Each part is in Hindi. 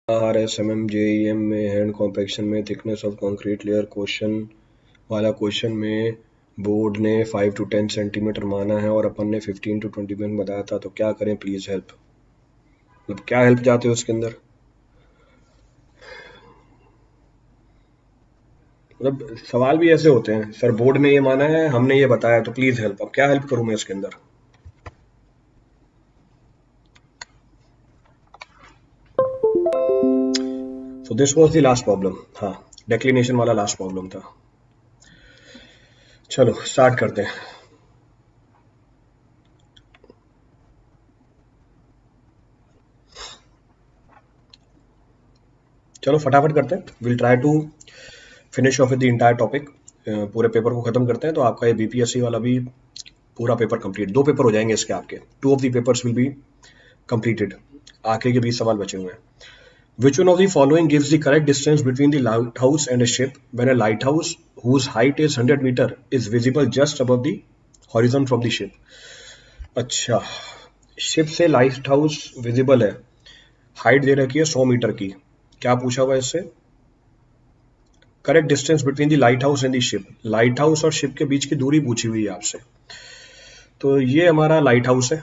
RSMM JEM में हैंड कॉम्पैक्शन में thickness of concrete layer question में बोर्ड ने 5 to 10 सेंटीमीटर माना है और अपन ने 15 to 20 मिनट बताया था, तो क्या करें प्लीज हेल्प। मतलब क्या हेल्प चाहते हो उसके अंदर? मतलब सवाल भी ऐसे होते हैं, सर बोर्ड ने ये माना है, हमने ये बताया, तो प्लीज हेल्प। अब क्या हेल्प करूं मैं इसके अंदर? So this was the last problem. हाँ, डेक्लिनेशन वाला लास्ट प्रॉब्लम था। चलो स्टार्ट करते हैं। चलो फटाफट करते हैं। Will try to finish off with the entire topic. पूरे पेपर को खत्म करते हैं तो आपका ये बीपीएससी वाला भी पूरा पेपर कंप्लीट। 2 पेपर हो जाएंगे इसके आपके। 2 of the papers will be completed. आखिरी के 20 सवाल बचे हुए हैं। Which one of the following gives the correct distance between the lighthouse and a ship when a lighthouse whose height is 100 meter is visible just above the horizon from the ship? अच्छा, शिप से लाइट हाउस विजिबल है, हाइट दे रखी है 100 मीटर की। क्या पूछा हुआ है इससे? Correct distance between the light house and the ship. Light house और शिप के बीच की दूरी पूछी हुई है आपसे। तो ये हमारा लाइट हाउस है।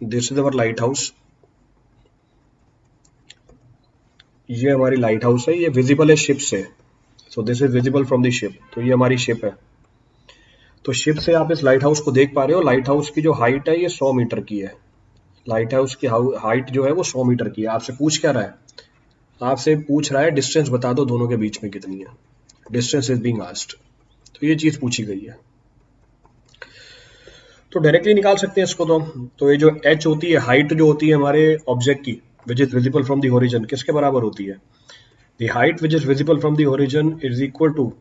This is our light house. ये हमारी लाइट हाउस है, ये विजिबल है शिप से। सो this is visible from the ship. तो ये हमारी शिप है। तो शिप से आप इस लाइट हाउस को देख पा रहे हो। लाइट हाउस की जो हाइट है ये 100 मीटर की है। लाइट हाउस की हाइट जो है वो 100 मीटर की है। आपसे पूछ क्या रहा है? आपसे पूछ रहा है डिस्टेंस बता दो दोनों के बीच में कितनी है। Distance is being asked. तो ये चीज पूछी गई है। तो डायरेक्टली निकाल सकते हैं इसको। तो ये जो एच होती है, हाइट जो होती है हमारे ऑब्जेक्ट की, which is visible from the horizon, किसके बराबर होती है? The height which is visible from the horizon is equal to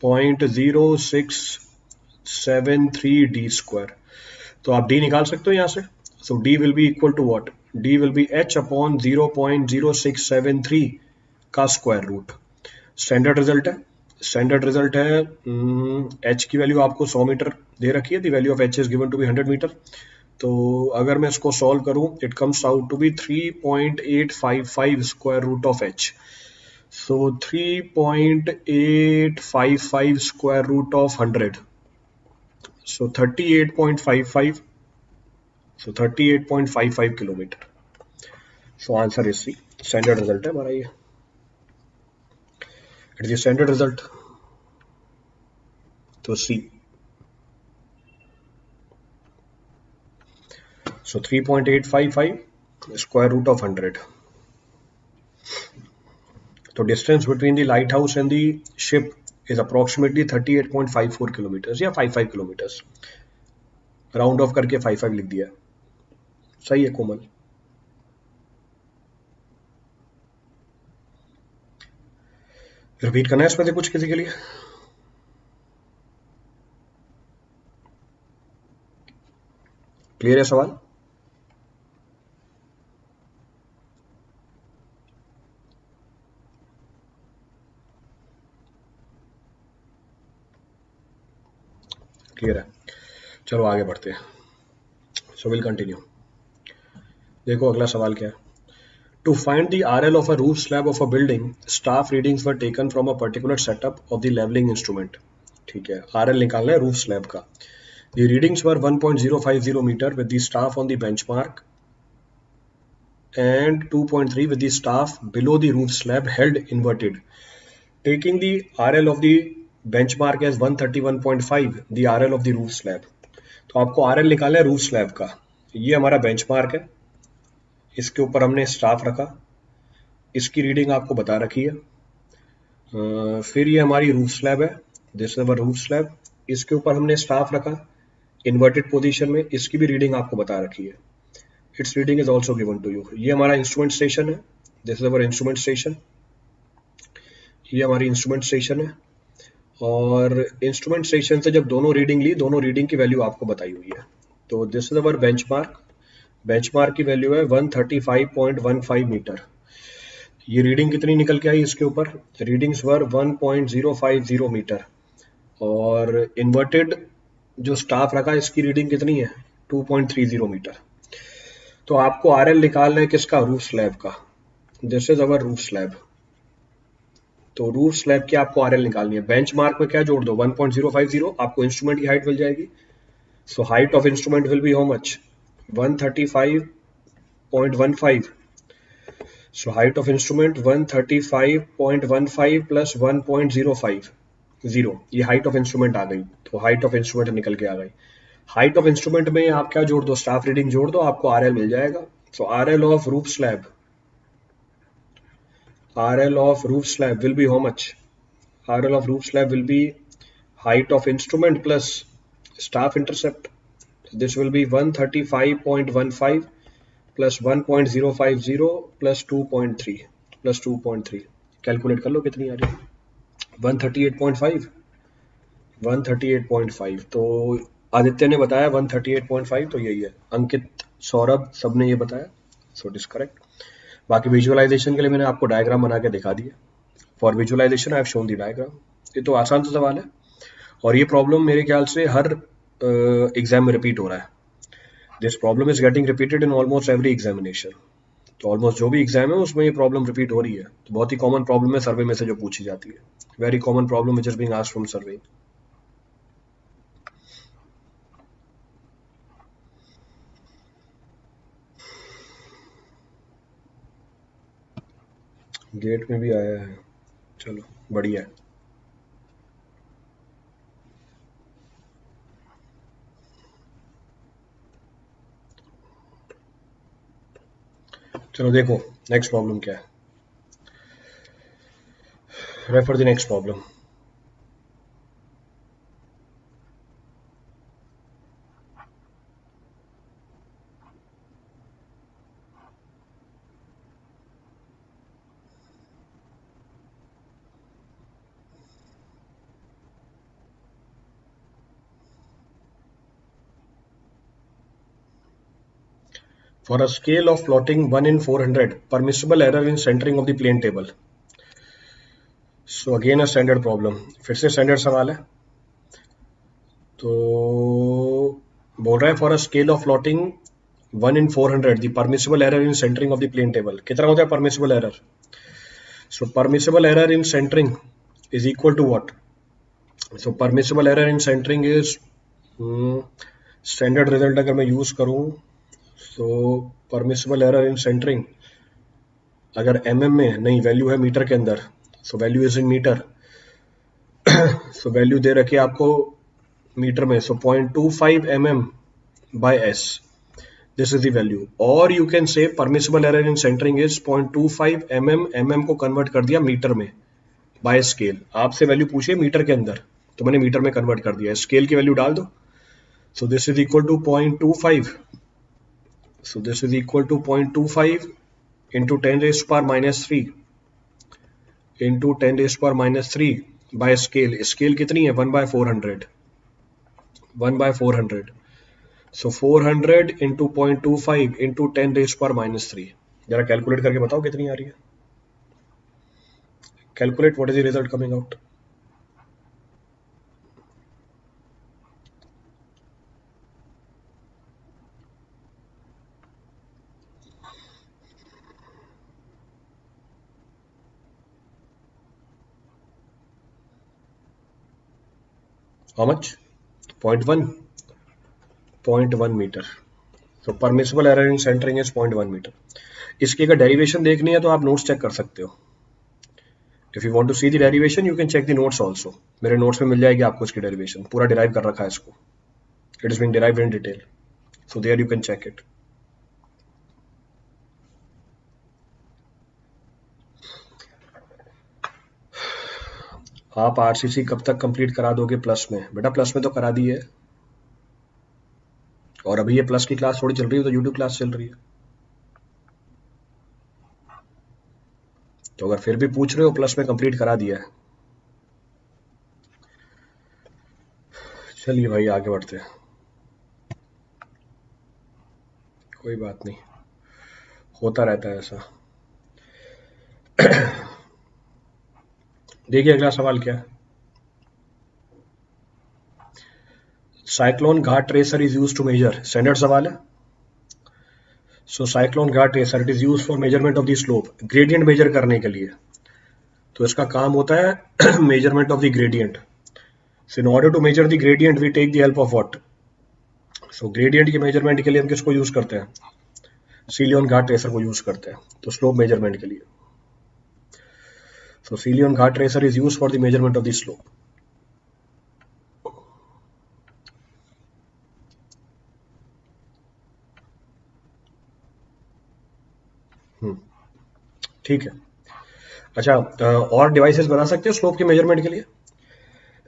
0.0673 d square. तो आप डी निकाल सकते हो यहाँ से। So D will be equal to what? D will be H upon 0.0673 का स्क्वायर रूट। स्टैंडर्ड रिजल्ट है। स्टैंडर्ड रिजल्ट है एच की वैल्यू आपको 100 मीटर दे रखी है। The value of H is given to be 100 metre. तो अगर मैं इसको सॉल्व करूं, it comes out to be 3.855 square root of h. So 3.855 square root of 100, so 38.55। So 38.55 kilometre. So answer is C. Standard result है हमारा ये। It is standard result. तो C. So 3.855 square root of 100. So distance between the lighthouse and the ship is approximately 38.54 kilometers या 55 kilometers. राउंड ऑफ करके 55 लिख दिया। सही है कोमल। रिपीट करना है इसमें से कुछ किसी के लिए? क्लियर है सवाल? क्लियर है। चलो आगे बढ़ते हैं। So will continue. देखो अगला सवाल क्या है। To find the RL of a roof slab of a building, staff readings were taken from a particular setup of the leveling instrument. ठीक है, RL निकालना है रूफ स्लैब का। The readings were 1.050 meter with the staff on the benchmark and 2.3 with the staff below the roof slab held inverted. Taking the RL of the benchmark as 131.5, the RL of the roof slab. तो आपको RL निकालना है रूफ स्लैब का। ये हमारा बेंचमार्क है, इसके ऊपर हमने स्टाफ रखा, इसकी रीडिंग आपको बता रखी है। फिर ये हमारी रूफ स्लैब है, this is our roof slab. इसके ऊपर हमने स्टाफ रखा इन्वर्टेड पोजीशन में, इसकी भी रीडिंग आपको बता रखी है। Its reading is also given to you. ये हमारा इंस्ट्रूमेंट स्टेशन है, this is our instrument station. ये हमारी इंस्ट्रूमेंट स्टेशन है और इंस्ट्रूमेंट स्टेशन से जब दोनों रीडिंग ली, दोनों रीडिंग की वैल्यू आपको बताई हुई है। तो this is our benchmark. Benchmark की वैल्यू है 135.15 मीटर। ये रीडिंग कितनी निकल के आई इसके ऊपर? रीडिंग्स वर 1.050 मीटर। और इन्वर्टेड जो स्टाफ रखा इसकी रीडिंग कितनी है? 2.30 मीटर। तो आपको आरएल निकालना है किसका, रूफ स्लैब का। This is our roof slab. तो रूफ स्लैब की आपको आरएल निकालनी है। बेंचमार्क में क्या जोड़ दो, 1.050, आपको इंस्ट्रूमेंट की हाइट मिल जाएगी। So height of instrument will be how much, 135.15। So height of instrument 135.15 plus 1.050, ये हाइट ऑफ इंस्ट्रूमेंट आ गई। तो हाइट ऑफ इंस्ट्रूमेंट निकल के आ गई। हाइट ऑफ इंस्ट्रूमेंट में आप क्या जोड़ दो, स्टाफ रीडिंग जोड़ दो, आपको आरएल मिल जाएगा। So RL of roof slab, RL of roof slab will be how much, RL of roof slab will be height of instrument plus staff intercept. This will be 135.15 plus 1.050 plus 2.3 plus 2.3। Calculate कर लो कितनी आ रही है, 138.5, 138.5। तो आदित्य ने बताया 138.5, तो यही है। अंकित, सौरभ, सबने ये बताया। So it is correct. बाकी विजुअलाइजेशन के लिए मैंने आपको डायग्राम बना के दिखा दिया। For visualisation I have shown the diagram. ये तो आसान सा सवाल है, और ये प्रॉब्लम मेरे ख्याल से हर एग्जाम में रिपीट हो रहा है। This problem is getting repeated in almost every examination. तो ऑलमोस्ट जो भी एग्जाम है उसमें ये प्रॉब्लम रिपीट हो रही है। तो बहुत ही कॉमन प्रॉब्लम है सर्वे में से जो पूछी जाती है। Very common problem which is being asked from survey. GATE में भी आया है, चलो बढ़िया है। चलो देखो नेक्स्ट प्रॉब्लम क्या है, refer the next problem. For a scale of plotting 1 in 400, permissible error in centering of the plane table. So again a standard problem, फिर से स्टैंडर्ड सवाल है। तो बोल रहा है for a scale of plotting 1 in 400, the permissible error in centering of the plane table। कितना होता है permissible error? So permissible error in centering is equal to what? So permissible error in centering is standard result अगर मैं यूज करूं, तो परमिसिबल एरर इन सेंटरिंग अगर mm में नहीं, वैल्यू है मीटर के अंदर, so value is in metre. So value दे रखी है आपको मीटर में, so 0.25 mm by s, this is the value. और you can say permissible error in centring is 0.25 mm को कन्वर्ट कर दिया मीटर में बाय स्केल। आपसे वैल्यू पूछिए मीटर के अंदर, तो मैंने मीटर में कन्वर्ट कर दिया, स्केल की वैल्यू डाल दो। So this is equal to 0.25, so this is equal to 0.25 into 10 raised to power minus 3 into 10 raised to power minus 3 by scale। Scale कितनी है, 1 by 400, 1 by 400। so 400 into 0.25 into 10 raised to power minus 3। जरा कैलकुलेट करके बताओ कितनी आ रही है, calculate what is the result coming out. How much, 0.1, 0.1 metre. तो permissible error in centring is 0.1 metre. इसकी अगर डेरिवेशन देखनी है तो आप नोट्स चेक कर सकते हो। If you want to see the derivation you can check the notes also. मेरे नोट्स में मिल जाएगी आपको इसकी डेरिवेशन, पूरा डिराइव कर रखा है इसको। It is been derived in detail, so there you can check it. आप आरसीसी कब तक कंप्लीट करा दोगे प्लस में? बेटा प्लस में तो करा दी है, और अभी ये प्लस की क्लास थोड़ी चल रही है, तो यूट्यूब क्लास चल रही है। तो अगर फिर भी पूछ रहे हो, प्लस में कंप्लीट करा दिया है। चलिए भाई आगे बढ़ते हैं, कोई बात नहीं, होता रहता है ऐसा। देखिए अगला सवाल क्या है। Ceylon ghat tracer is used to measure, standard सवाल है। So Ceylon ghat tracer it is use for measurement of the slope, gradient measure करने के लिए। तो इसका काम होता है measurement of the gradient. So in order to measure the gradient we take the help of what? So gradient के मेजरमेंट के लिए हम किसको यूज करते हैं? सीलियन घाट ट्रेसर को यूज करते हैं, तो स्लोप मेजरमेंट के लिए। So Ceylon ghat tracer is use for the measurement of the slope. ठीक है। अच्छा, और डिवाइसेस बना सकते हो स्लोप के मेजरमेंट के लिए?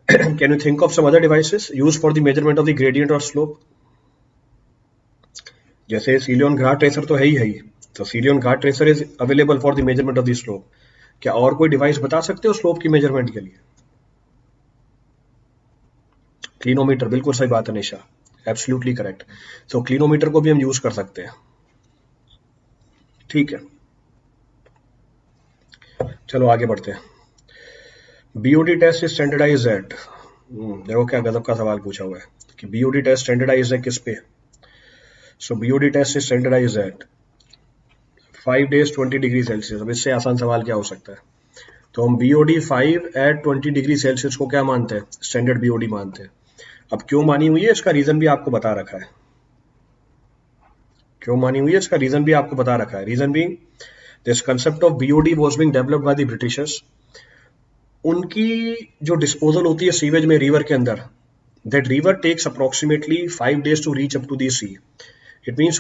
Can you think of some other devices use for the measurement of the gradient और स्लोप? जैसे सीलियन घाट ट्रेसर तो है ही, तो Ceylon ghat tracer is available for the measurement of the slope. क्या और कोई डिवाइस बता सकते हो स्लोप की मेजरमेंट के लिए? क्लिनोमीटर, बिल्कुल सही बात है निशा, एब्सोल्युटली करेक्ट। सो क्लिनोमीटर को भी हम यूज कर सकते हैं। ठीक है, चलो आगे बढ़ते हैं। BOD test is standardize at, देखो क्या गजब का सवाल पूछा हुआ है कि बीओडी टेस्ट स्टैंडर्डाइज है किस पे? So BOD test is standardize at 5 days 20 degree Celsius. अब इससे आसान सवाल क्या हो सकता है? तो हम बीओडी 5 एट 20 डिग्री सेल्सियस को क्या मानते हैं? स्टैंडर्ड बीओडी मानते हैं। अब क्यों मानी हुई है इसका रीजन भी आपको बता रखा है। क्यों मानी हुई है इसका रीजन भी आपको बता रखा है। Reason being this concept of BOD was being developed by the Britishers. उनकी जो डिस्पोजल होती है सीवेज में रिवर के अंदर, that river takes approximately 5 days to reach up to the sea. It means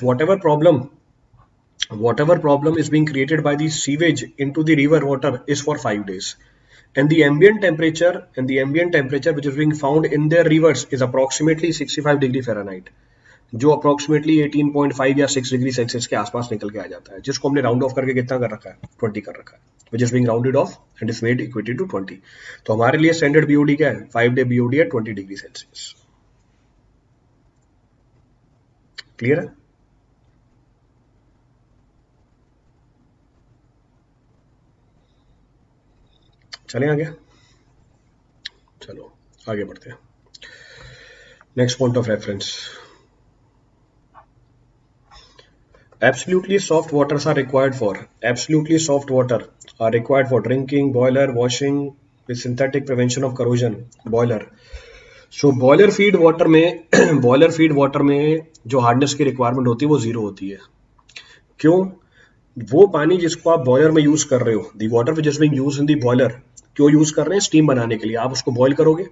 whatever problem is being created by the sewage into the river water is for 5 days, and the ambient temperature which is being found in their rivers is approximately 65 degree Fahrenheit, जो अप्रोक्सीमेटली 18.5 या 6 डिग्री सेल्सियस के आसपास निकल के आ जाता है, जिसको हमने राउंड ऑफ करके कितना कर रखा है? 20 कर रखा है, which is being rounded off and is made equal to 20। तो हमारे लिए स्टैंडर्ड बीओडी क्या है? 5 day बीओडी है 20 डिग्री सेल्सियस। क्लियर है? चलें आगे, चलो आगे बढ़ते हैं। Next point of reference, absolutely soft waters are required for drinking, boiler, washing with synthetic prevention of corrosion, boiler। So boiler feed water में जो हार्डनेस की रिक्वायरमेंट होती है वो 0 होती है। क्यों? वो पानी जिसको आप बॉयलर में यूज कर रहे हो, the water which is being used in the boiler, क्यों यूज कर रहे हैं? स्टीम बनाने के लिए। आप उसको बॉयल करोगे,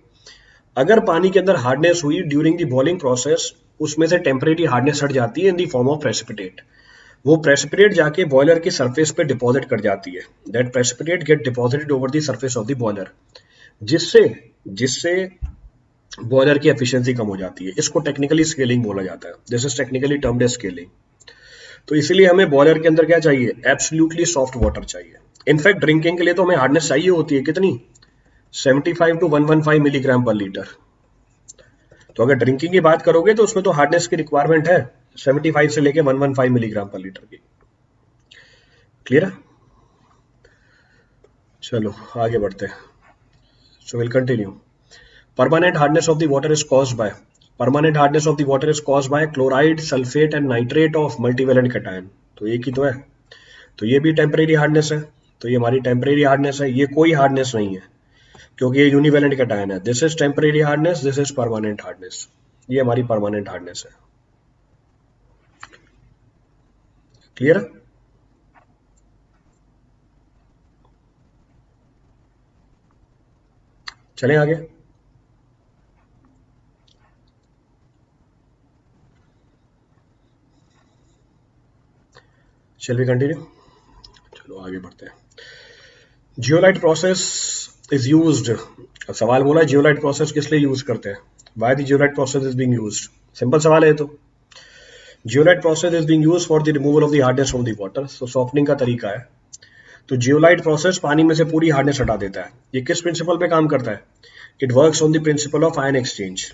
अगर पानी के अंदर हार्डनेस हुई ड्यूरिंग द बॉइलिंग प्रोसेस, उसमें से टेम्परेरी हार्डनेस हट जाती है in the form of precipitate. वो प्रेसिपिटेट जाके बॉयलर की सरफेस पे डिपॉजिट कर जाती है। That precipitate get deposited over the surface of the boiler, जिससे बॉयलर की एफिशिएंसी कम हो जाती है। इसको टेक्निकली स्केलिंग बोला जाता है। This is technically termed as scaling. तो इसीलिए हमें बॉयलर के अंदर क्या चाहिए? एब्सोल्युटली सॉफ्ट वाटर चाहिए। इनफैक्ट ड्रिंकिंग के लिए तो हमें हार्डनेस चाहिए होती है कितनी? 75 to 115 मिलीग्राम पर लीटर। तो अगर ड्रिंकिंग की बात करोगे तो उसमें तो हार्डनेस की रिक्वायरमेंट है 75 से लेके 115 मिलीग्राम पर लीटर की। क्लियर है? चलो आगे बढ़ते हैं। So will continue. Permanent hardness of the water is caused by chloride, sulphate and nitrate of multivalent cation. तो एक ही तो है, तो ये भी टेम्परेरी हार्डनेस है। तो ये हमारी टेम्परेरी हार्डनेस है, ये कोई हार्डनेस नहीं है क्योंकि ये यूनिवेलेंट कैटायन है। This is temporary hardness, this is permanent hardness. ये हमारी परमानेंट हार्डनेस है। क्लियर है? चलें आगे। Shall we continue? चलो आगे बढ़ते हैं। Zeolite process is used. सवाल बोला जियोलाइट प्रोसेस किस लिए यूज करते हैं? Why the zeolite process is being used? Simple सवाल है। तो zeolite process is being used for the removal of the hardness from the water. So softening का तरीका है। तो जियोलाइट प्रोसेस पानी में से पूरी हार्डनेस हटा देता है। ये किस प्रिंसिपल पे काम करता है? It works on the principle of ion exchange.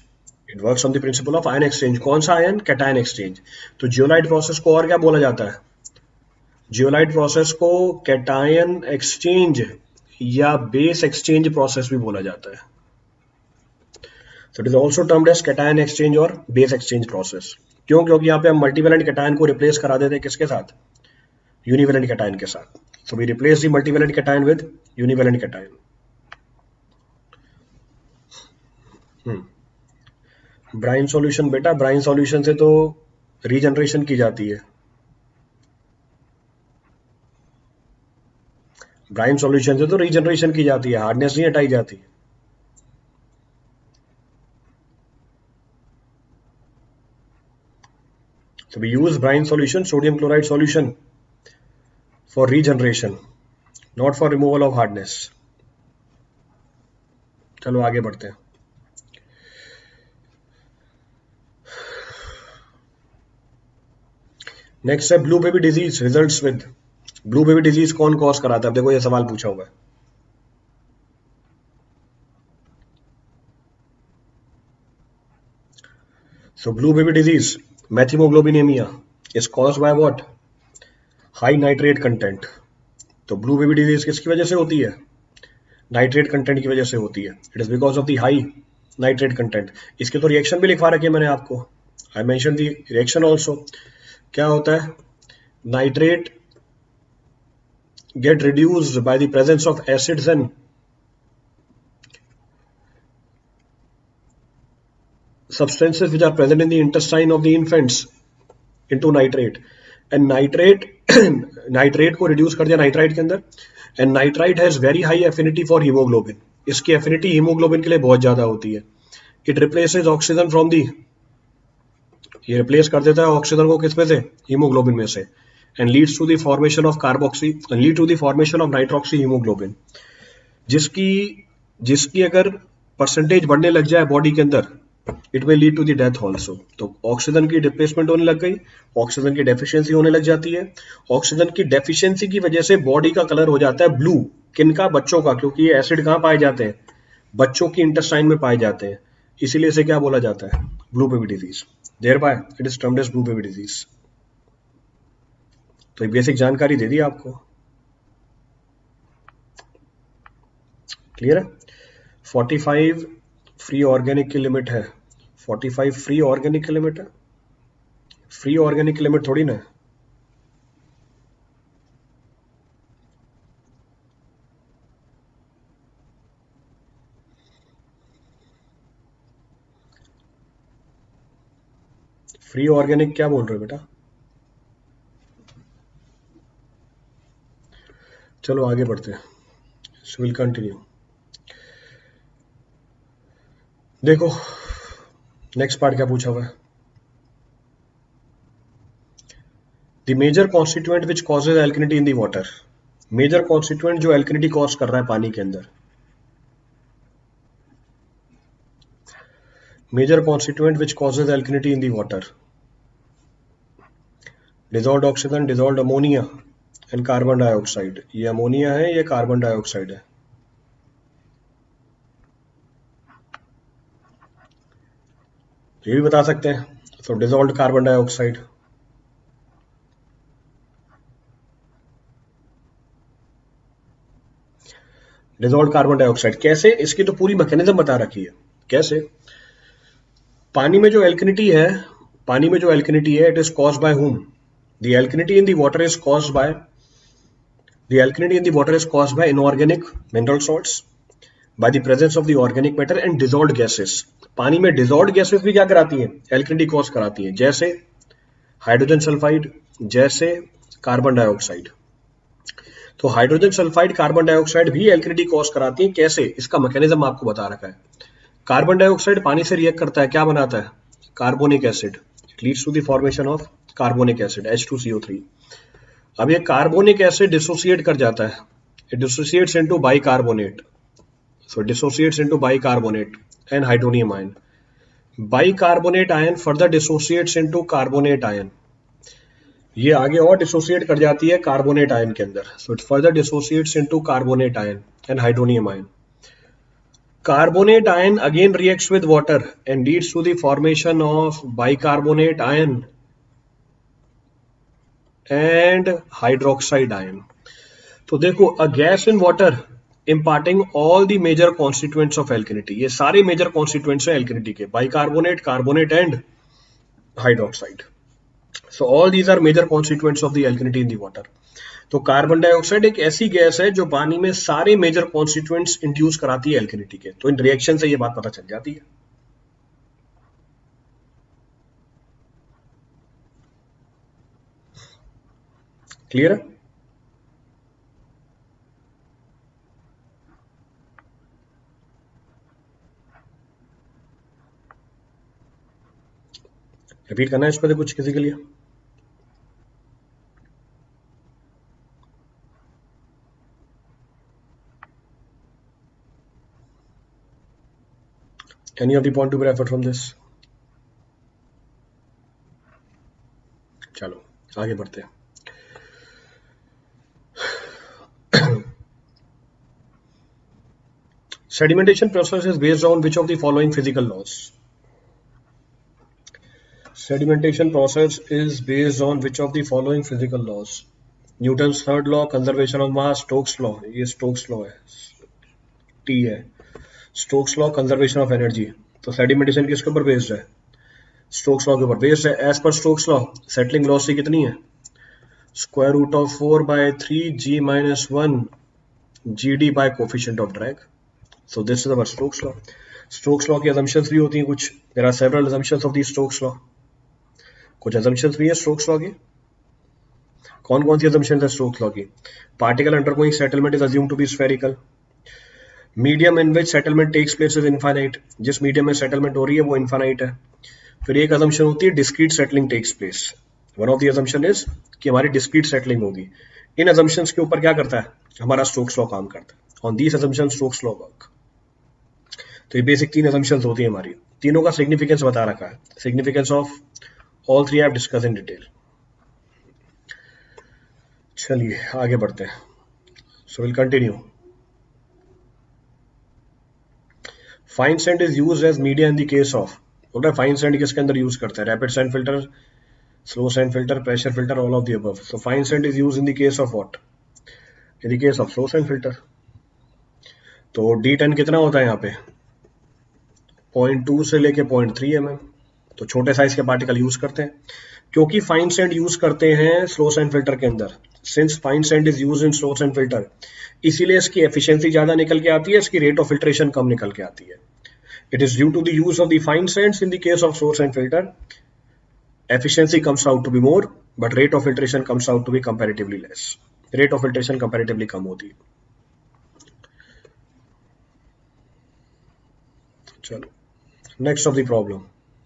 कौन सा आयन? Cation exchange. तो जियोलाइट प्रोसेस को और क्या बोला जाता है? जियोलाइट प्रोसेस को कैटायन एक्सचेंज या बेस एक्सचेंज प्रोसेस भी बोला जाता है। So it is also termed as cation exchange or base exchange process. क्यों? क्योंकि यहाँ पे हम मल्टीवेलेंट कैटायन को रिप्लेस करा देते हैं किसके साथ? यूनिवेलेंट कैटायन के साथ. So we replace the multivalent cation with univalent cation. Brine solution, बेटा ब्राइन सॉल्यूशन से तो रीजनरेशन की जाती है. ब्राइन सॉल्यूशन से तो रीजनरेशन की जाती है, हार्डनेस नहीं हटाई जाती. So we use brine solution, sodium chloride solution for regeneration, not for removal of hardness. चलो आगे बढ़ते हैं. नेक्स्ट है blue baby disease results with. Blue baby disease कौन कॉज कराता है? देखो ये सवाल पूछा हुआ है. So blue baby disease, methemoglobinemia is caused by what? High nitrate content. तो ब्लू बेबी डिजीज किसकी वजह से होती है? नाइट्रेट कंटेंट की वजह से होती है. It is because of the high nitrate content. इसके तो रिएक्शन भी लिखवा रखी है मैंने आपको. I mention the reaction also. क्या होता है? Nitrate get reduced by the presence of acids and substances which are present in the intestine of the infants into nitrate. And nitrate nitrate को reduce कर दिया nitrite के अंदर. And nitrite has very high affinity for hemoglobin. इसकी affinity hemoglobin के लिए बहुत ज्यादा होती है. It replaces oxygen from the, ये replace कर देता है ऑक्सीजन को किस में से? हीमोग्लोबिन में से. And leads to the formation of carboxy and lead to the formation of nitroxyhemoglobin. जिसकी अगर परसेंटेज बढ़ने लग जाए बॉडी के अंदर, it will lead to the death also. तो ऑक्सीजन की रिप्लेसमेंट होने लग गई, ऑक्सीजन की डेफिशिएंसी होने लग जाती है. ऑक्सीजन की डेफिशिएंसी की वजह से बॉडी का कलर हो जाता है ब्लू. किनका? बच्चों का. क्योंकि ये एसिड कहाँ पाए जाते हैं? बच्चों की इंटेस्टाइन में पाए जाते हैं. इसीलिए इसे क्या बोला जाता है? Blue baby disease. Thereby it is termed as blue baby disease. तो ये बेसिक जानकारी दे दी आपको. क्लियर है? 45 फ्री ऑर्गेनिक की लिमिट है. 45 फ्री ऑर्गेनिक की लिमिट है. फ्री ऑर्गेनिक की लिमिट थोड़ी ना है. फ्री ऑर्गेनिक क्या बोल रहे हो बेटा? चलो आगे बढ़ते हैं. So will continue. देखो नेक्स्ट पार्ट क्या पूछा हुआ है. The major constituent which causes alkalinity in the water. Major constituent जो एल्कनिटी कॉज कर रहा है पानी के अंदर. Major constituent which causes alkalinity in the water. Dissolved oxygen, dissolved ammonia and carbon dioxide. ये अमोनिया है, ये कार्बन डाइऑक्साइड है. ये भी बता सकते हैं. तो dissolved carbon dioxide. Dissolved carbon dioxide कैसे? इसकी तो पूरी मैकेनिज्म बता रखी है. कैसे? पानी में जो एल्कनिटी है, पानी में जो एल्कनिटी है, it is caused bye whom? The alkalinity in the water is caused by, the alkalinity in the water is caused by inorganic mineral salts, by the presence of the organic matter and dissolved gases. पानी में dissolved gases भी क्या कराती हैं? एल्कनिटी कॉज कराती हैं. जैसे हाइड्रोजन सल्फाइड, जैसे कार्बन डाइऑक्साइड. तो हाइड्रोजन सल्फाइड, कार्बन डाइऑक्साइड भी एल्कनिटी कॉज कराती हैं. कैसे? इसका मैकेनिज्म आपको बता रखा है. कार्बन डाइऑक्साइड पानी से रिएक्ट करता है, क्या बनाता है? Carbonic acid. It leads to the formation of carbonic acid H2CO3. अब ये कार्बोनिक एसिड डिसोसिएट कर जाता है. It dissociates into bicarbonate. So dissociates into bicarbonate and hydronium ion. Bicarbonate ion further dissociates into carbonate ion. ये आगे और डिसोसिएट कर जाती है कार्बोनेट आयन के अंदर. So it further dissociates into carbonate ion and hydronium ion. Carbonate ion again reacts with water and leads to the formation of bicarbonate ion and hydroxide ion. तो देखो, a gas in water imparting all the major constituents of alkalinity. ये सारे major constituents हैं alkalinity के. Bicarbonate, carbonate and hydroxide. So all these are major constituents of the alkalinity in the water. तो कार्बन डाइऑक्साइड एक ऐसी गैस है जो पानी में सारे मेजर कॉन्स्टिट्यूएंट्स इंड्यूस कराती है एल्कनिटी के. तो इन रिएक्शन से ये बात पता चल जाती है. क्लियर है? रिपीट करना है इस पर कुछ किसी के लिए? Any of the point to be referred from this? चलो आगे बढ़ते हैं. Sedimentation process is based on which of the following physical laws? Sedimentation process is based on which of the following physical laws? Newton's third law, conservation of mass, Stokes law. ये Stokes law है, T है. Stokes law, conservation of energy. तो sedimentation किसके ऊपर बेस्ड है? स्टोक्स लॉ के ऊपर बेस्ड है. As per Stokes law settling velocity कितनी है? Square root of 4/3 g minus 1 gd by coefficient of drag. So this is our Stokes law. Stokes law की assumptions भी होती हैं कुछ. There are several assumptions of the Stokes law. कुछ assumptions भी है Stokes law की. कौन कौन सी assumptions है Stokes law की? Particle undergoing settlement is assumed to be spherical. Medium in which settlement takes place is infinite. जिस medium में settlement हो रही है वो infinite है. फिर एक assumption होती है discrete settling takes place. One of the assumption is कि हमारी discrete settling होगी. इन assumptions के ऊपर क्या करता है? हमारा Stokes law काम करता है. On these assumptions Stokes law work. तो ये बेसिक 3 assumptions होती है हमारी. तीनों का significance बता रखा है. Significance of all three I have discussed in detail. चलिए आगे बढ़ते हैं. So we'll continue. Fine sand is used as media in the case of. बोल रहा है फाइन सैंड किसके अंदर यूज करते हैं? Rapid sand filter, slow sand filter, pressure filter, all of the above. So fine sand is use in the case of what? In the case of slow sand filter. तो D10 कितना होता है यहाँ पे? 0.2 से लेके 0.3 mm. तो छोटे साइज के पार्टिकल यूज करते हैं क्योंकि फाइन सैंड यूज करते हैं स्लो सैंड फिल्टर के अंदर. Since fine sand is use in slow sand filter, इसीलिए इसकी एफिशिएंसी ज्यादा निकल के आती है, इसकी रेट ऑफ फिल्ट्रेशन कम निकल के आती है. It is due to the use of the fine sands in the case of source and filter. Efficiency comes out to be more, but rate of filtration comes out to be comparatively less. Rate of filtration comparatively कम होती है. चलो next of the problem.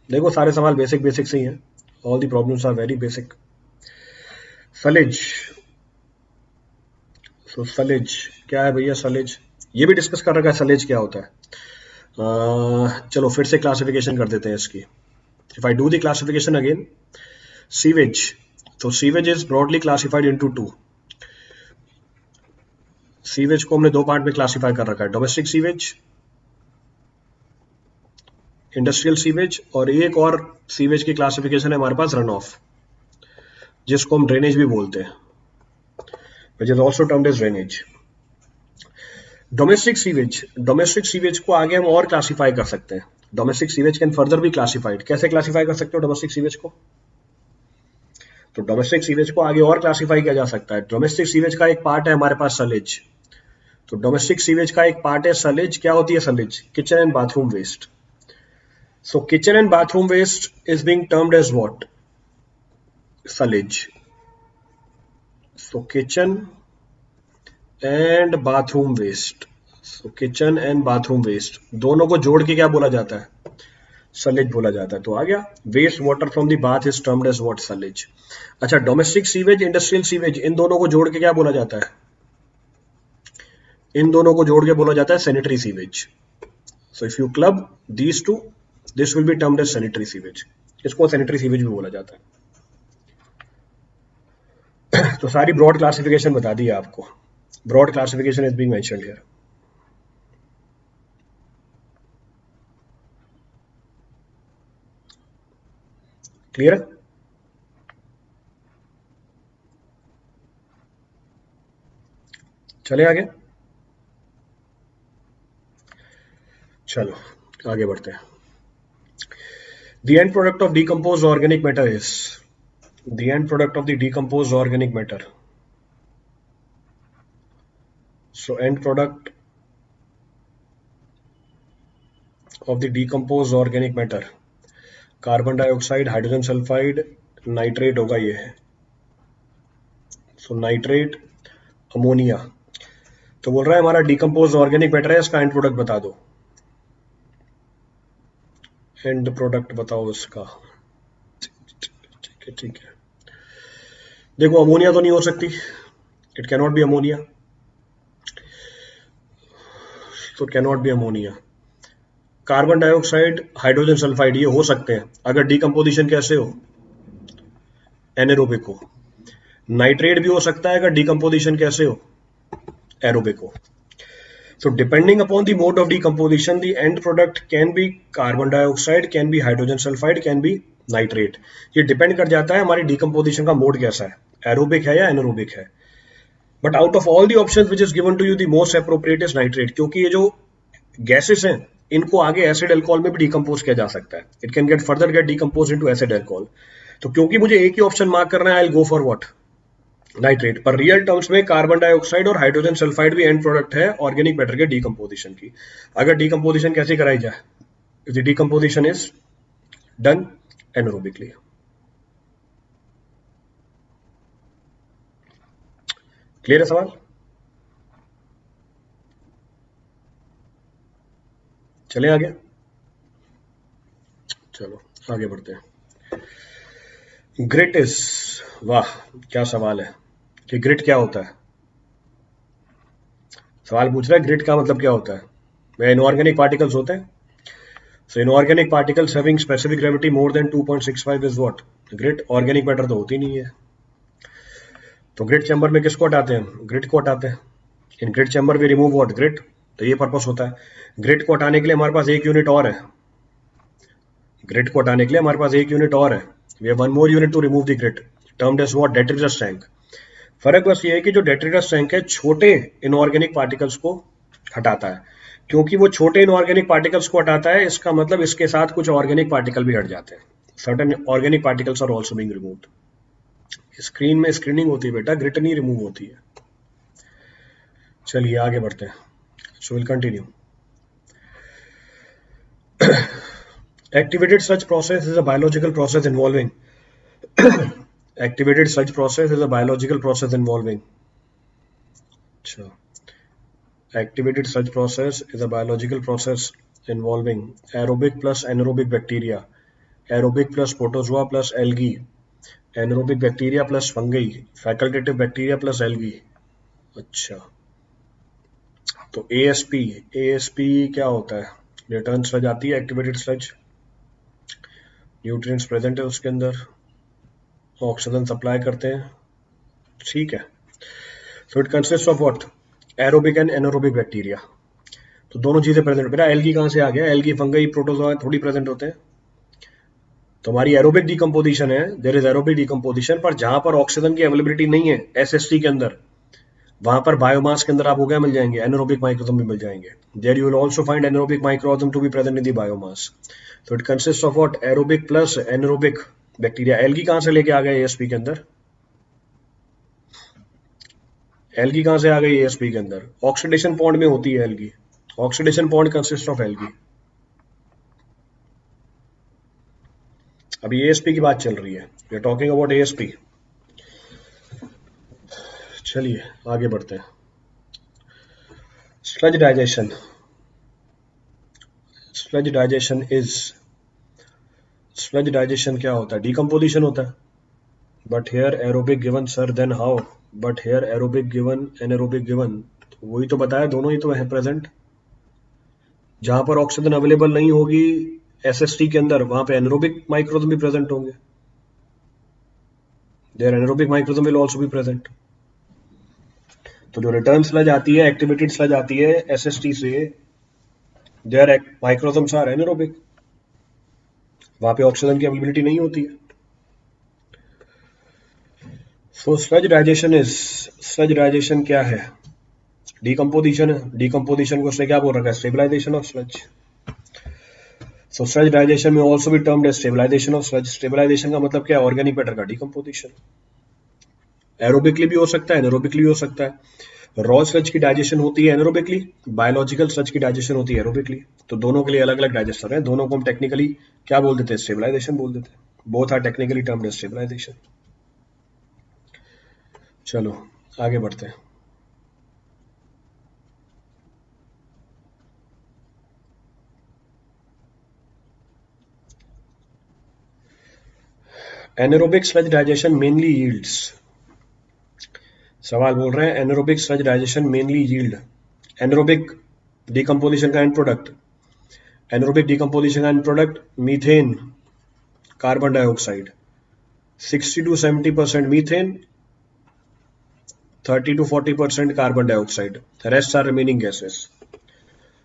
देखो सारे सवाल बेसिक बेसिक से ही हैं. All the problems are very basic. सलिज. So सलिज क्या है भैया? सलिज ये भी डिस्कस कर रखा है. सलिज क्या होता है? चलो फिर से क्लासिफिकेशन कर देते हैं इसकी. If I do the classification again, sewage. So sewage is broadly classified into two. Sewage को हमने दो पार्ट में क्लासिफाई कर रखा है. डोमेस्टिक सीवेज, इंडस्ट्रियल सीवेज, और एक और सीवेज की क्लासिफिकेशन है हमारे पास रन ऑफ, जिसको हम ड्रेनेज भी बोलते हैं, which is also termed as drainage. Domestic sewage को आगे हम और क्लासिफाई कर सकते हैं. डोमेस्टिक सीवेज कैन फर्दर भी क्लासिफाइड. कैसे क्लासिफाई कर सकते हो डोमेस्टिक सीवेज को? तो डोमेस्टिक सीवेज को आगे और क्लासिफाई किया जा सकता है. डोमेस्टिक सीवेज का एक पार्ट है हमारे पास सलेज. तो डोमेस्टिक सीवेज का एक पार्ट है सलेज. क्या होती है sullage? Kitchen and bathroom waste. So kitchen and bathroom waste is being termed as what? Sullage. So kitchen and bathroom waste. So kitchen and bathroom waste दोनों को जोड़ के क्या बोला जाता है? सलेज बोला जाता है. तो आ गया. Waste water from the bath is termed as what? Sullage. अच्छा, डोमेस्टिक सीवेज, इंडस्ट्रियल सीवेज, इन दोनों को जोड़ के क्या बोला जाता है? इन दोनों को जोड़ के बोला जाता है sanitary sewage. So if you club these two, this will be termed as sanitary sewage. इसको सैनिटरी सीवेज भी बोला जाता है. तो सारी ब्रॉड क्लासिफिकेशन बता दी है आपको. Broad classification is being mentioned here. Clear है? चले आगे. चलो आगे बढ़ते हैं. The end product of decomposed organic matter is the end product of the decomposed organic matter. So end product of the decomposed organic matter, carbon dioxide, hydrogen sulphide, nitrate होगा ये है. सो नाइट्रेट, अमोनिया. तो बोल रहा है हमारा डिकम्पोज ऑर्गेनिक मैटर है, इसका एंड प्रोडक्ट बता दो. एंड प्रोडक्ट बताओ इसका. ठीक है. देखो अमोनिया तो नहीं हो सकती, इट कैनॉट बी अमोनिया. तो cannot be ammonia. Carbon dioxide, hydrogen sulphide ये हो सकते हैं अगर डिकम्पोजिशन कैसे हो, एनारोबिक हो. नाइट्रेट भी हो सकता है अगर डिकम्पोजिशन कैसे हो, एरोबिक हो. So depending upon the mode of decomposition, the end product can be carbon dioxide, can be hydrogen sulfide, can be nitrate. ये डिपेंड कर जाता है हमारी डिकम्पोजिशन का मोड कैसा है, एरोबिक है या एनारोबिक है. But out of all the options which is given to you the most appropriate is nitrate, क्योंकि ये जो गैसेस हैं इनको आगे एसिड अल्कोहल में भी डिकम्पोज किया जा सकता है. It can get further get decompose into acid alcohol. तो क्योंकि मुझे एक ही ऑप्शन मार्क करना है, I will go for what, nitrate. पर रियल टर्म्स में कार्बन डाइऑक्साइड और हाइड्रोजन सल्फाइड भी एंड प्रोडक्ट है ऑर्गेनिक मैटर के डिकम्पोजिशन की. अगर डिकम्पोजिशन कैसे कराई जाए, if the decomposition is done anaerobically. Clear है सवाल? चले आगे. चलो आगे बढ़ते हैं. ग्रिट इज, वाह क्या सवाल है कि ग्रिट क्या होता है. सवाल पूछ रहा है ग्रिट का मतलब क्या होता है. वे इनऑर्गेनिक पार्टिकल्स होते हैं. So inorganic particles having specific gravity more than 2.65 is what, grit. Organic matter तो होती नहीं है. तो ग्रिट चैम्बर में किसको हटाते हैं, ग्रिट को हटाते हैं. In grit chamber we remove what, grit. तो ये पर्पस होता है. ग्रिट को हटाने के लिए हमारे पास एक यूनिट और है. ग्रिट को हटाने के लिए हमारे पास एक यूनिट और है. We have one more unit to remove the grit, termed as what, detritus tank. फर्क बस ये है कि जो डेट्रिटस टैंक है छोटे इनऑर्गेनिक पार्टिकल्स को हटाता है. क्योंकि वो छोटे इनऑर्गेनिक पार्टिकल्स को हटाता है, इसका मतलब इसके साथ कुछ ऑर्गेनिक पार्टिकल भी हट जाते हैं. Certain organic particles are also being removed. Screen में स्क्रीनिंग होती है बेटा, ग्रिट नहीं रिमूव होती है. चलिए आगे बढ़ते हैं. So will continue. Activated sludge process is a biological process involving activated sludge process is a biological process involving. अच्छा, activated sludge process is a biological process involving aerobic plus anaerobic bacteria, aerobic plus protozoa plus algae, anaerobic bacteria plus fungi, facultative bacteria plus algae. अच्छा, तो ASP क्या होता है, रिटर्न स्लज आती है, एक्टिवेटेड स्लज. न्यूट्रिएंट्स प्रेजेंट है उसके अंदर, ऑक्सीजन सप्लाई करते हैं. ठीक है. So it consist of what, aerobic and anaerobic bacteria. तो दोनों चीजें प्रेजेंट. बेटा एल्गी कहां से आ गया, एल्गी फंगई प्रोटोजोआ थोड़ी प्रेजेंट होते हैं. तो हमारी एरोबिक डिकम्पोजिशन है, देयर इज एरोबिक डिकम्पोजिशन. पर जहां पर ऑक्सीजन की अवेलेबिलिटी नहीं है एसएसटी के अंदर, वहां पर बायोमास के अंदर आपको क्या मिल जाएंगे, एनारोबिक माइक्रोजम भी मिल जाएंगे. There you will also find anaerobic microorganism to be present in the biomass. So it consists of what, aerobic plus anaerobic bacteria. Algae कहां से लेके आ गए एएसपी के अंदर, एल्गी कहां से आ गई एएसपी के अंदर, ऑक्सीडेशन पॉन्ड में होती है algae. Oxidation pond consist of algae. अभी एएसपी की बात चल रही है, we are talking about ASP. चलिए आगे बढ़ते हैं. Sludge digestion. Sludge digestion is, sludge digestion क्या होता है, डिकम्पोजिशन होता है. But here aerobic given sir, then how, but here aerobic given anaerobic given. वही तो बताया, दोनों ही तो है प्रेजेंट. जहां पर ऑक्सीजन अवेलेबल नहीं होगी एसएसटी के अंदर, वहां पे एनारोबिक माइक्रोजम भी प्रेजेंट होंगे. There anaerobic microorganism will also be present. तो जो रिटर्न स्लज आती है, एक्टिवेटेड स्लज आती है एसएसटी से, देयर माइक्रोजम्स आर एनारोबिक. वहां पे ऑक्सीजन की अवेलेबिलिटी नहीं होती है. So sludge digestion is, sludge digestion क्या है, डिकम्पोजिशन है. डिकम्पोजिशन को उसने क्या बोल रखा है, stabilisation of sludge. So sludge digestion में ऑल्सो भी termed as stabilisation of sludge. Stabilisation का मतलब क्या है? ऑर्गेनिक मैटर का डिकम्पोजिशन। एरोबिकली भी हो सकता है, एनारोबिकली भी हो सकता है। रॉ स्लज की डाइजेशन होती है एनारोबिकली, बायोलॉजिकल स्लज की डाइजेशन होती है एरोबिकली। तो दोनों के लिए अलग अलग डाइजेस्टर हैं, दोनों को हम टेक्निकली क्या बोल देते हैं? स्टेबलाइजेशन बोल देते हैं। Both are technically termed as stabilisation. चलो आगे बढ़ते हैं। Anaerobic sludge digestion mainly yields. सवाल बोल रहे हैं anaerobic sludge digestion mainly yield. Anaerobic decomposition का एंड प्रोडक्ट, एनारोबिक डिकम्पोजिशन का end product methane, carbon dioxide. 60 to 70% methane, 30 to 40% carbon dioxide, rest are remaining gases.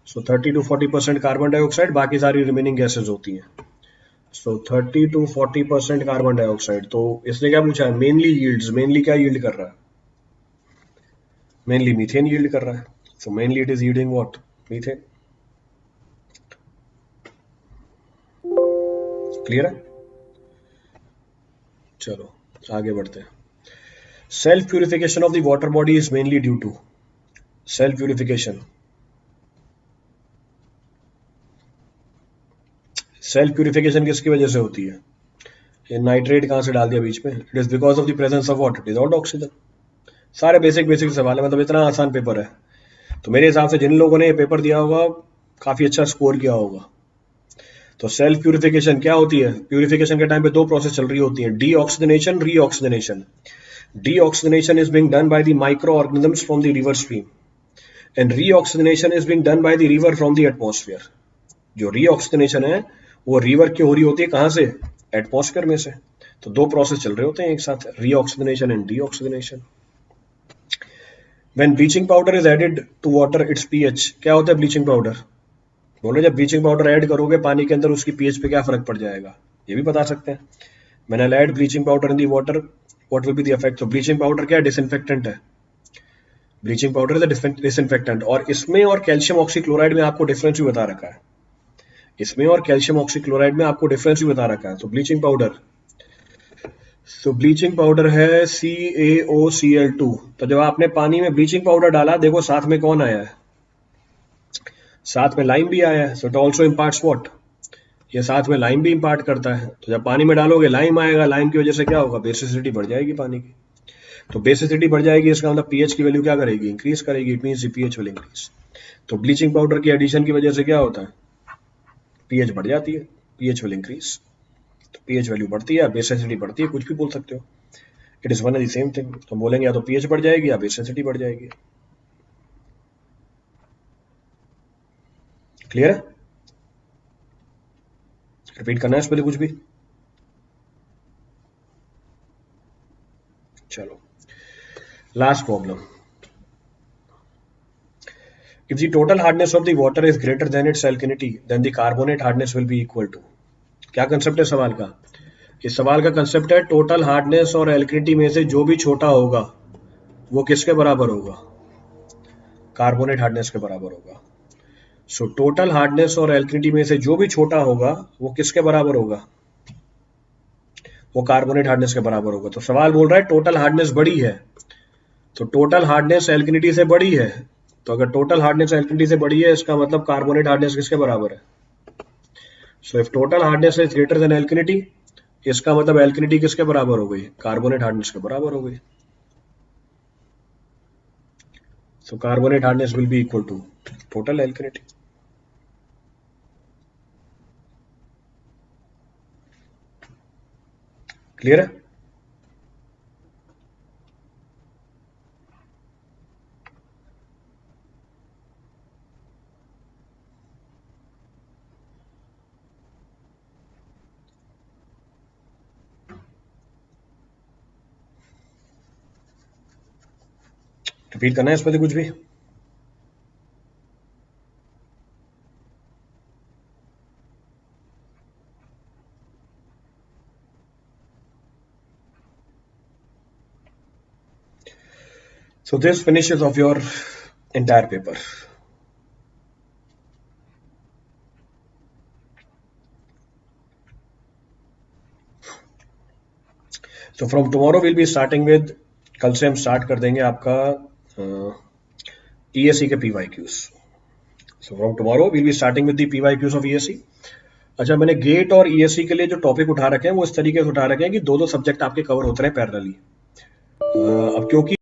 So 30 to 40% carbon dioxide, बाकी सारी रिमेनिंग गैसेस होती हैं। So 30 to 40% carbon dioxide. तो इसने क्या पूछा है? Mainly yields. मेनली क्या यील्ड कर रहा है? मेनली मीथेन यील्ड कर रहा है। So mainly it is yielding what? Methane. Clear है? चलो आगे बढ़ते हैं। Self purification of the water body is mainly due to, self purification, self purification किसकी वजह से होती है? ये नाइट्रेट कहां से डाल दिया बीच में? It is because of the presence of water, dissolved oxygen. सारे बेसिक बेसिक सवाल है, मतलब इतना आसान पेपर है। तो मेरे हिसाब से जिन लोगों ने ये पेपर दिया होगा काफी अच्छा स्कोर किया होगा। तो सेल्फ प्यूरिफिकेशन क्या होती है? प्यूरिफिकेशन के टाइम पे दो प्रोसेस चल रही होती है, deoxygenation, reoxygenation. Deoxygenation is being done by the microorganisms from the river stream, and reoxygenation is being done by the river from the atmosphere. जो री ऑक्सीजनेशन है वो रिवर की हो रही होती है, कहां से? एटमॉस्फेयर में से। तो दो प्रोसेस चल रहे होते हैं एक साथ, re oxygenation and de oxygenation. When bleaching powder is added to water its pH, क्या होता है ब्लीचिंग पाउडर? बोले जब ब्लीचिंग पाउडर ऐड करोगे पानी के अंदर उसकी पीएच पे क्या फर्क पड़ जाएगा, ये भी बता सकते हैं। When I add bleaching powder in the water what will be the effect? तो ब्लीचिंग पाउडर क्या है? डिसइंफेक्टेंट है। Bleaching powder is a disinfectant. और इसमें और कैल्शियम ऑक्सीक्लोराइड में आपको डिफरेंस भी बता रखा है। इसमें और कैल्शियम ऑक्सीक्लोराइड में आपको डिफरेंस भी बता रखा है। तो ब्लीचिंग पाउडर, तो ब्लीचिंग पाउडर है CaOCl2। तो जब आपने पानी में ब्लीचिंग पाउडर डाला, देखो साथ में कौन आया है? साथ में लाइम भी आया है। So it also imparts what? ये साथ में लाइम भी इम्पार्ट करता है। तो जब पानी में डालोगे लाइम आएगा, लाइम की वजह से क्या होगा? बेसिसिटी बढ़ जाएगी पानी की। तो बेसिसिटी बढ़ जाएगी, इसका मतलब पीएच की वैल्यू क्या करेगी? इंक्रीज करेगी। It means pH will increase. तो ब्लीचिंग पाउडर की एडिशन की वजह से क्या होता है? पीएच बढ़ जाती है, पीएच विल इंक्रीज। तो पीएच वैल्यू बढ़ती है, बेसिसिटी बढ़ती है, कुछ भी बोल सकते हो। It is one and the same thing. तो बोलेंगे या तो पीएच बढ़ जाएगी या बेसिसिटी बढ़ जाएगी। क्लियर है? रिपीट करना है इस पहले कुछ भी? चलो last problem. If the total hardness of the water is greater than its salinity, then the carbonate hardness will be equal to। क्या कंसेप्ट है सवाल का? इस सवाल का कंसेप्ट है टोटल हार्डनेस और एल्किनिटी में से जो भी छोटा होगा वो किसके बराबर होगा? कार्बोनेट हार्डनेस के बराबर होगा। सो टोटल हार्डनेस और एल्किनिटी में से जो भी छोटा होगा वो किसके बराबर होगा? वो कार्बोनेट हार्डनेस के बराबर होगा। तो सवाल बोल रहा है टोटल हार्डनेस बड़ी है, तो टोटल हार्डनेस एल्किनिटी से बड़ी है। तो अगर टोटल हार्डनेस एल्किनिटी से बड़ी है, इसका मतलब कार्बोनेट हार्डनेस किसके बराबर है? So if total hardness is greater than alkalinity, इसका मतलब एल्किनिटी किसके बराबर हो गई? कार्बोनेट हार्डनेस के बराबर हो गई। So carbonate hardness will be equal to total alkalinity. Clear है? रिपीट करना है इस पर कुछ भी? So this finishes off your entire paper. So from tomorrow will be starting with, कल से हम स्टार्ट कर देंगे आपका ईएससी के PYQs. So from tomorrow will be starting with the PYQs of ESC. अच्छा, मैंने गेट और ईएससी के लिए जो टॉपिक उठा रखे हैं वो इस तरीके से उठा रखे हैं कि दो दो सब्जेक्ट आपके कवर होते रहे पैरेलली। अब क्योंकि